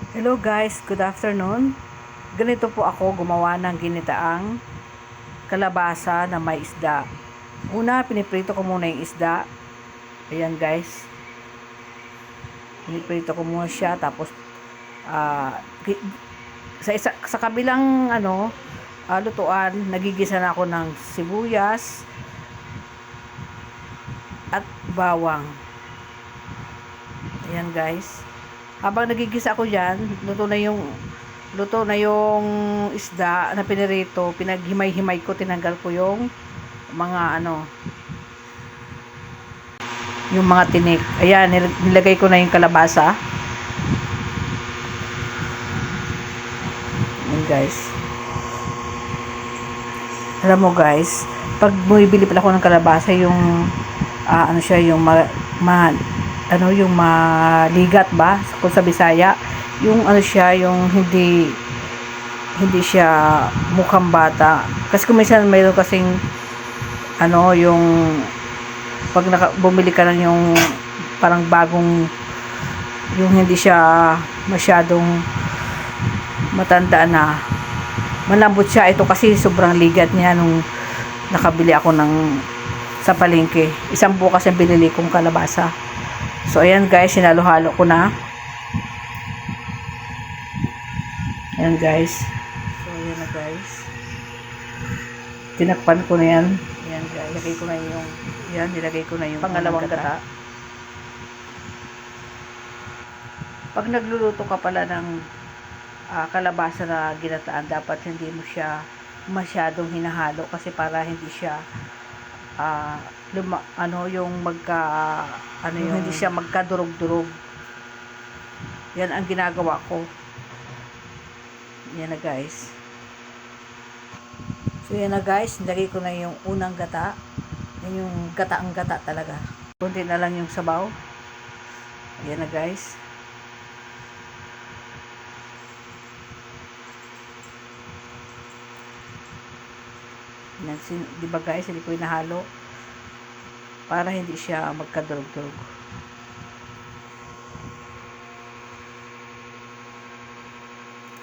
Hello guys, good afternoon. Ganito po ako gumawa ng ginitaang kalabasa na may isda. Una, piniprito ko muna yung isda. Ayan guys. Piniprito ko muna siya tapos ah, sa kabilang lutuan, nagigisa na ako ng sibuyas at bawang. Ayan guys. Habang nagigisa ako diyan, luto na yung isda na pinirito, pinaghimay-himay ko, tinanggal ko yung mga yung mga tinik. Ayan, nilagay ko na yung kalabasa. Ayan guys. Alam mo guys, pag bumibili pala ako ng kalabasa, yung yung yung maligat ba kung sa Bisaya, yung yung hindi siya mukhang bata, kasi kung minsan mayroon kasing yung pag bumili ka ng yung parang bagong, yung hindi siya masyadong matanda na, malambot siya. Ito kasi sobrang ligat niya nung nakabili ako sa palengke. Isang bukas yung binili kong kalabasa. So ayan guys, sinalo-halo ko na. Ayan guys. So ayan na guys. Tinakpan ko na yan. Ayan guys. Nilagay ko na yung pangalawang gata. Pag nagluluto ka pala ng kalabasa na ginataan, dapat hindi mo siya masyadong hinahalo, kasi para hindi siya hindi siya magkadurog-durog. Yan ang ginagawa ko. Yan na guys. So yan na guys, nilagay ko na yung unang gata. Yan yung gataang gata talaga. Kunti na lang yung sabaw. Yan na guys. Diba guys, hindi ko inahalo para hindi siya magkadurog-durog.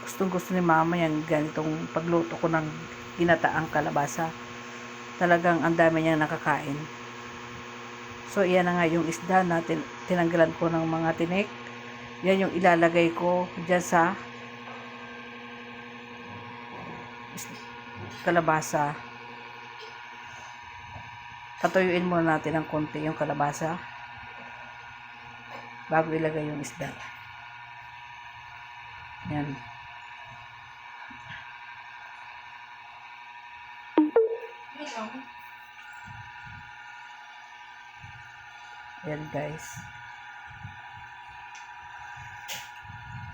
Gustong gusto ni mama yung ganitong pagluto ko ng ginataang kalabasa. Talagang ang dami niya nakakain. So iyan na nga yung isda na tinanggalan ko ng mga tinik. Yan yung ilalagay ko dyan sa kalabasa. Patuyuin muna natin ng konti yung kalabasa bago ilagay yung isda. Yan. Yan guys.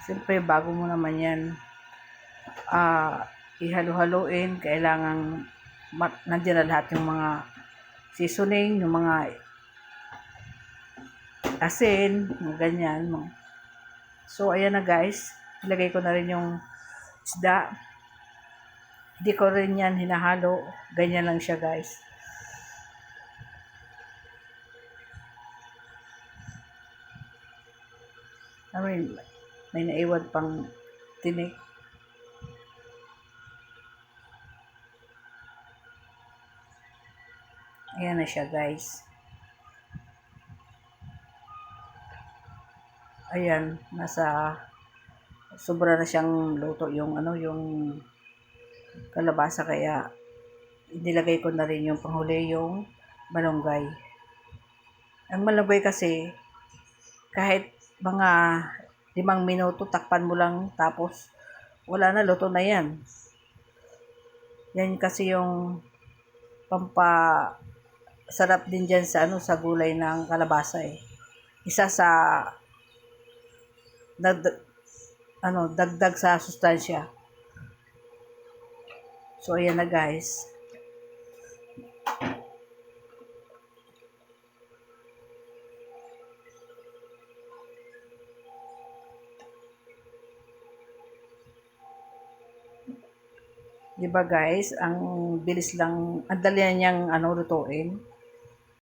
Siyempre bago mo naman yan ihalo-haloin, kailangan nandiyan na lahat yung mga seasoning, yung mga asin, yung ganyan. So ayan na guys, ilagay ko na rin yung isda. Hindi ko rin yan hinahalo, ganyan lang siya guys. May naiwan pang tinik. Ayan na siya guys. Ayan, sobra na siyang luto yung yung kalabasa, kaya nilagay ko na rin yung panghuli, yung malunggay. Ang malunggay kasi kahit mga 5 minuto takpan mo lang, tapos wala na, luto na yan. Yan kasi yung sarap din dyan sa sa gulay ng kalabasa eh. Isa sa dagdag sa sustansya. So ayan na guys. Diba guys, ang bilis lang, ang dali niyang lutuin.